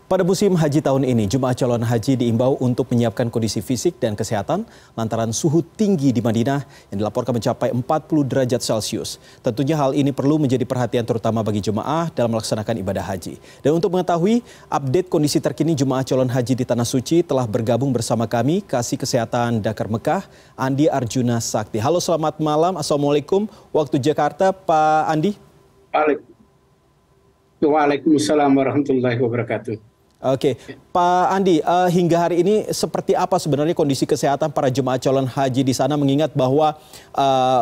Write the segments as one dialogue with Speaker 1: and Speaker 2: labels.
Speaker 1: Pada musim haji tahun ini, jemaah calon haji diimbau untuk menyiapkan kondisi fisik dan kesehatan lantaran suhu tinggi di Madinah yang dilaporkan mencapai 40 derajat Celcius. Tentunya hal ini perlu menjadi perhatian terutama bagi jemaah dalam melaksanakan ibadah haji. Dan untuk mengetahui update kondisi terkini jemaah calon haji di Tanah Suci telah bergabung bersama kami Kasih Kesehatan Dakar Mekah, Andi Arjuna Sakti. Halo, selamat malam. Assalamualaikum waktu Jakarta, Pak Andi.
Speaker 2: Waalaikumsalam warahmatullahi wabarakatuh.
Speaker 1: Oke, Pak Andi, hingga hari ini seperti apa sebenarnya kondisi kesehatan para jemaah calon haji di sana mengingat bahwa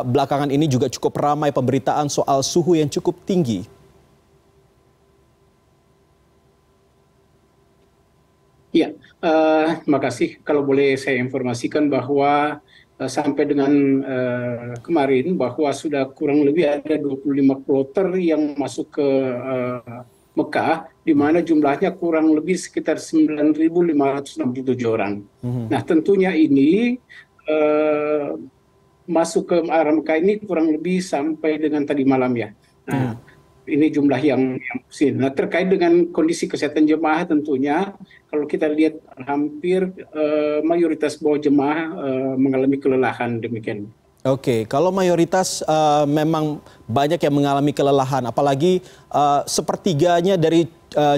Speaker 1: belakangan ini juga cukup ramai pemberitaan soal suhu yang cukup tinggi?
Speaker 2: Ya, makasih. Kalau boleh saya informasikan bahwa sampai dengan kemarin bahwa sudah kurang lebih ada 25 kloter yang masuk ke Mekah, di mana jumlahnya kurang lebih sekitar 9.567 orang. Nah, tentunya ini masuk ke arah Mekah ini kurang lebih sampai dengan tadi malam ya. Nah, ini jumlah yang sih. Nah, terkait dengan kondisi kesehatan jemaah tentunya, kalau kita lihat hampir mayoritas bahwa jemaah mengalami kelelahan demikian.
Speaker 1: Oke, kalau mayoritas memang banyak yang mengalami kelelahan, apalagi sepertiganya dari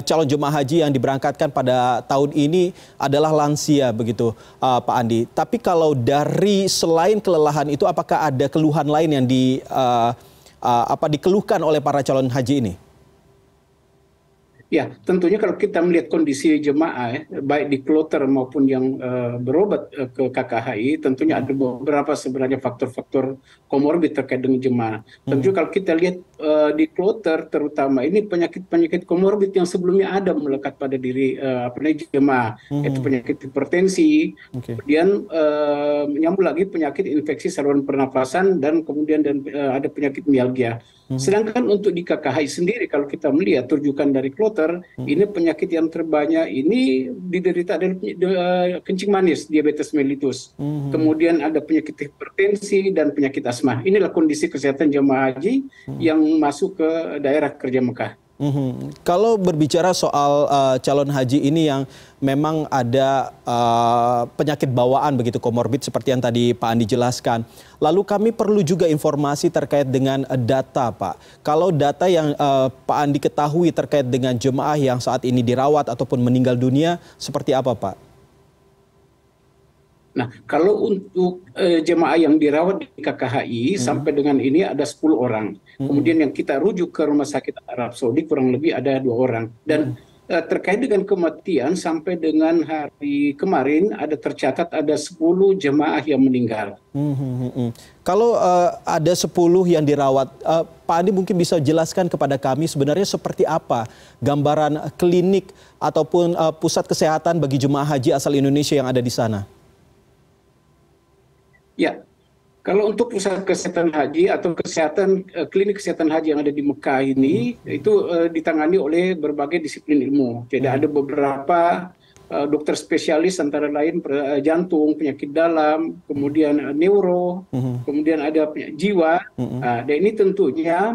Speaker 1: calon jemaah haji yang diberangkatkan pada tahun ini adalah lansia begitu, Pak Andi. Tapi kalau dari selain kelelahan itu, apakah ada keluhan lain yang dikeluhkan oleh para calon haji ini?
Speaker 2: Ya, tentunya kalau kita melihat kondisi jemaah, baik di kloter maupun yang berobat ke KKHI, tentunya ada beberapa sebenarnya faktor-faktor komorbid terkait dengan jemaah. Tentu kalau kita lihat di kloter terutama ini penyakit-penyakit komorbid yang sebelumnya ada melekat pada diri jemaah, yaitu penyakit hipertensi, kemudian menyambung lagi penyakit infeksi saluran pernafasan dan kemudian ada penyakit mialgia. Sedangkan untuk di KKHI sendiri kalau kita melihat rujukan dari kloter, ini penyakit yang terbanyak ini diderita adalah kencing manis, diabetes mellitus. Kemudian ada penyakit hipertensi dan penyakit asma. Inilah kondisi kesehatan jemaah haji yang masuk ke daerah kerja Mekah.
Speaker 1: Kalau berbicara soal calon haji ini yang memang ada penyakit bawaan begitu komorbid seperti yang tadi Pak Andi jelaskan. Lalu kami perlu juga informasi terkait dengan data, Pak. Kalau data yang Pak Andi ketahui terkait dengan jemaah yang saat ini dirawat ataupun meninggal dunia seperti apa, Pak?
Speaker 2: Nah, kalau untuk jemaah yang dirawat di KKHI sampai dengan ini ada 10 orang. Kemudian yang kita rujuk ke Rumah Sakit Arab Saudi kurang lebih ada 2 orang. Dan terkait dengan kematian sampai dengan hari kemarin ada tercatat ada 10 jemaah yang meninggal.
Speaker 1: Kalau ada 10 yang dirawat, Pak Andi mungkin bisa jelaskan kepada kami sebenarnya seperti apa gambaran klinik ataupun pusat kesehatan bagi jemaah haji asal Indonesia yang ada di sana?
Speaker 2: Ya, kalau untuk pusat kesehatan haji atau klinik kesehatan haji yang ada di Mekah ini itu ditangani oleh berbagai disiplin ilmu. Jadi ada beberapa dokter spesialis antara lain jantung, penyakit dalam, kemudian neuro, kemudian ada jiwa. Dan ini tentunya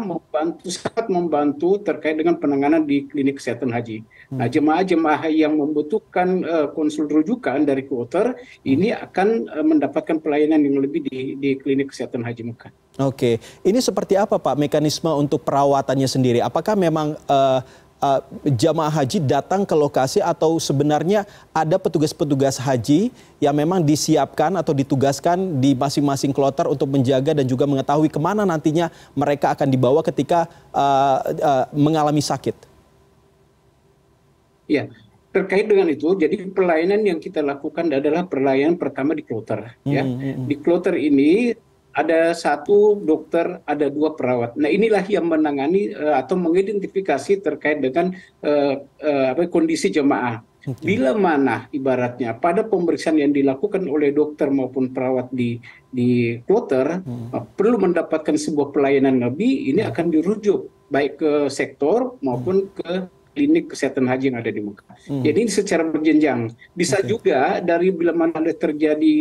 Speaker 2: sangat membantu terkait dengan penanganan di klinik kesehatan haji. Nah, jemaah-jemaah yang membutuhkan konsul rujukan dari kloter ini akan mendapatkan pelayanan yang lebih di klinik kesehatan haji Mekah.
Speaker 1: Oke, ini seperti apa Pak mekanisme untuk perawatannya sendiri? Apakah memang jamaah haji datang ke lokasi atau sebenarnya ada petugas-petugas haji yang memang disiapkan atau ditugaskan di masing-masing kloter untuk menjaga dan juga mengetahui kemana nantinya mereka akan dibawa ketika mengalami sakit?
Speaker 2: Ya, terkait dengan itu, jadi pelayanan yang kita lakukan adalah pelayanan pertama di kloter. Ya, di kloter ini ada 1 dokter, ada 2 perawat. Nah, inilah yang menangani atau mengidentifikasi terkait dengan kondisi jemaah. Bila mana ibaratnya pada pemeriksaan yang dilakukan oleh dokter maupun perawat di kloter perlu mendapatkan sebuah pelayanan lebih, ini akan dirujuk baik ke sektor maupun ke klinik kesehatan haji yang ada di Mekah. Jadi ini secara berjenjang. Bisa juga dari bila mana ada terjadi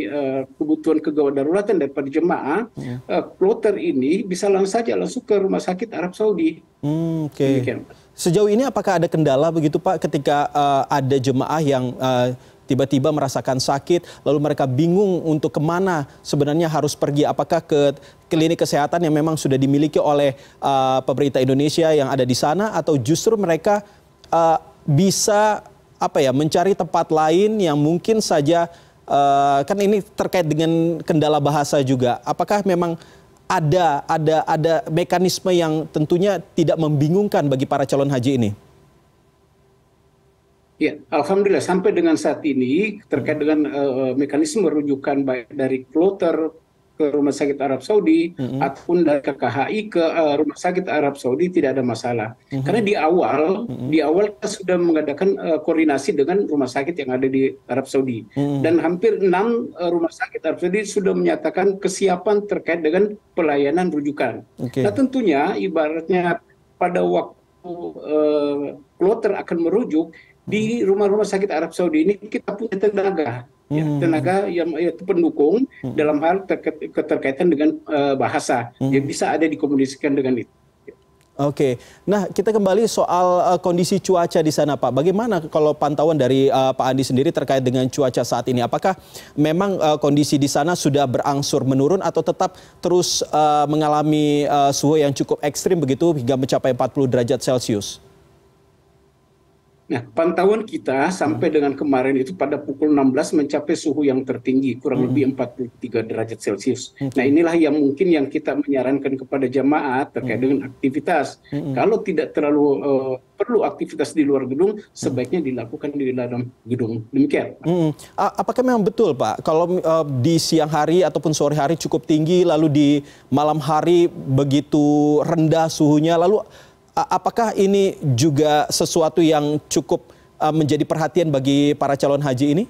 Speaker 2: kebutuhan kegawat daruratan daripada jemaah, kloter ini bisa langsung ke Rumah Sakit Arab Saudi.
Speaker 1: Oke. Sejauh ini apakah ada kendala begitu Pak ketika ada jemaah yang tiba-tiba merasakan sakit, lalu mereka bingung untuk kemana sebenarnya harus pergi? Apakah ke klinik kesehatan yang memang sudah dimiliki oleh pemerintah Indonesia yang ada di sana, atau justru mereka bisa mencari tempat lain yang mungkin saja kan ini terkait dengan kendala bahasa juga? Apakah memang ada mekanisme yang tentunya tidak membingungkan bagi para calon haji ini?
Speaker 2: Ya, alhamdulillah sampai dengan saat ini terkait dengan mekanisme rujukan baik dari kloter ke Rumah Sakit Arab Saudi ataupun dari KKHI ke Rumah Sakit Arab Saudi tidak ada masalah. Karena di awal kita sudah mengadakan koordinasi dengan rumah sakit yang ada di Arab Saudi, dan hampir 6 rumah sakit Arab Saudi sudah menyatakan kesiapan terkait dengan pelayanan rujukan. Nah tentunya ibaratnya pada waktu kloter akan merujuk di rumah-rumah sakit Arab Saudi ini, kita punya tenaga, tenaga yang itu pendukung dalam hal keterkaitan dengan bahasa yang bisa ada dikomunikasikan dengan itu.
Speaker 1: Oke, nah kita kembali soal kondisi cuaca di sana Pak. Bagaimana kalau pantauan dari Pak Andi sendiri terkait dengan cuaca saat ini? Apakah memang kondisi di sana sudah berangsur menurun atau tetap terus mengalami suhu yang cukup ekstrim begitu hingga mencapai 40 derajat Celcius?
Speaker 2: Nah, pantauan kita sampai dengan kemarin itu pada pukul 16 mencapai suhu yang tertinggi, kurang lebih 43 derajat Celcius. Nah, inilah yang mungkin yang kita menyarankan kepada jemaah terkait dengan aktivitas. Kalau tidak terlalu perlu aktivitas di luar gedung, sebaiknya dilakukan di dalam gedung. Demikian.
Speaker 1: Apakah memang betul Pak, kalau di siang hari ataupun sore hari cukup tinggi, lalu di malam hari begitu rendah suhunya, lalu apakah ini juga sesuatu yang cukup menjadi perhatian bagi para calon haji ini?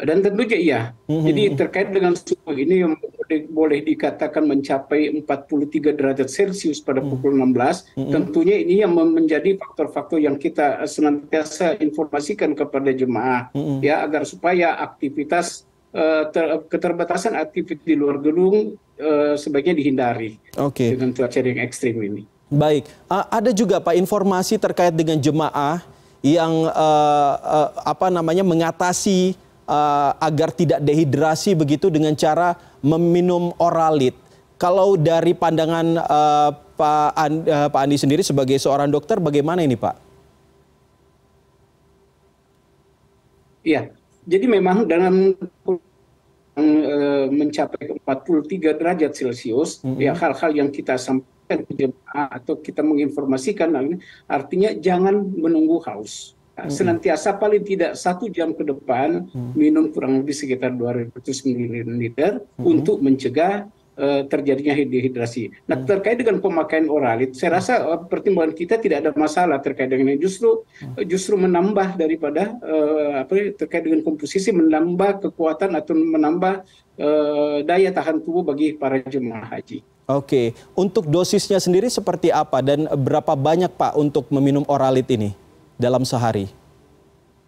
Speaker 2: Dan tentunya iya. Jadi terkait dengan suhu ini yang boleh dikatakan mencapai 43 derajat Celcius pada pukul 16, tentunya ini yang menjadi faktor-faktor yang kita senantiasa informasikan kepada jemaah, ya, agar supaya aktivitas keterbatasan aktivitas di luar gedung sebaiknya dihindari dengan cuaca yang ekstrim ini. Baik,
Speaker 1: ada juga Pak informasi terkait dengan jemaah yang mengatasi agar tidak dehidrasi begitu dengan cara meminum Oralit. Kalau dari pandangan Pak Andi sendiri sebagai seorang dokter, bagaimana ini Pak?
Speaker 2: Iya. Jadi memang dalam mencapai 43 derajat Celcius, ya, hal-hal yang kita sampaikan ke jemaah atau kita menginformasikan, artinya jangan menunggu haus. Senantiasa paling tidak 1 jam ke depan minum kurang lebih sekitar 200 ml untuk mencegah terjadinya dehidrasi. Nah, terkait dengan pemakaian Oralit, saya rasa pertimbangan kita tidak ada masalah terkait dengan ini. Justru menambah daripada terkait dengan komposisi, menambah kekuatan atau menambah daya tahan tubuh bagi para jemaah haji.
Speaker 1: Oke, untuk dosisnya sendiri seperti apa dan berapa banyak Pak untuk meminum Oralit ini dalam sehari?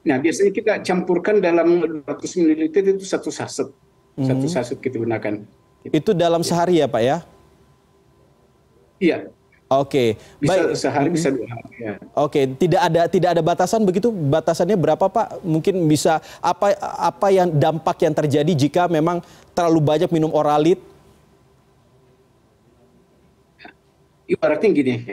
Speaker 2: Nah, biasanya kita campurkan dalam 200 ml itu 1 saset. 1 saset kita gunakan.
Speaker 1: Itu dalam sehari ya Pak ya?
Speaker 2: Iya.
Speaker 1: Oke.
Speaker 2: Bisa sehari, bisa 2 hari. Ya.
Speaker 1: Oke, tidak ada batasan begitu? Batasannya berapa Pak? Mungkin bisa apa yang dampak yang terjadi jika memang terlalu banyak minum Oralit?
Speaker 2: Ibaratnya gini,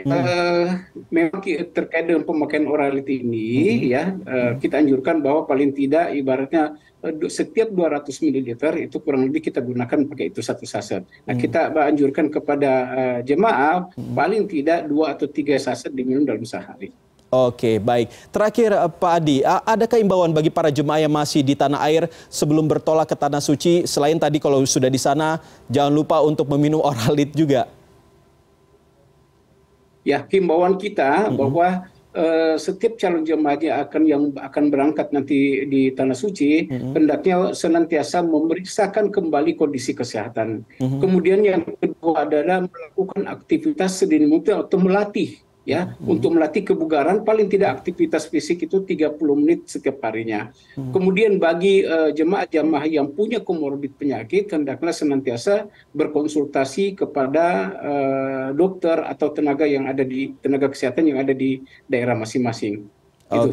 Speaker 2: memang terkait dengan pemakaian Oralit ini, ya, kita anjurkan bahwa paling tidak ibaratnya setiap 200 ml itu kurang lebih kita gunakan pakai itu 1 saset. Nah, kita anjurkan kepada jemaah paling tidak 2 atau 3 saset diminum dalam sehari.
Speaker 1: Oke, baik. Terakhir Pak Adi, adakah imbauan bagi para jemaah yang masih di tanah air sebelum bertolak ke Tanah Suci, selain tadi kalau sudah di sana, jangan lupa untuk meminum Oralit juga?
Speaker 2: Ya, himbauan kita bahwa setiap calon jemaah yang akan berangkat nanti di Tanah Suci, hendaknya senantiasa memeriksakan kembali kondisi kesehatan. Kemudian yang kedua adalah melakukan aktivitas sedini mungkin atau melatih ya, untuk melatih kebugaran paling tidak aktivitas fisik itu 30 menit setiap harinya. Kemudian bagi jemaah-jemaah yang punya komorbid penyakit, hendaklah senantiasa berkonsultasi kepada dokter atau tenaga kesehatan yang ada di daerah masing-masing. Itu.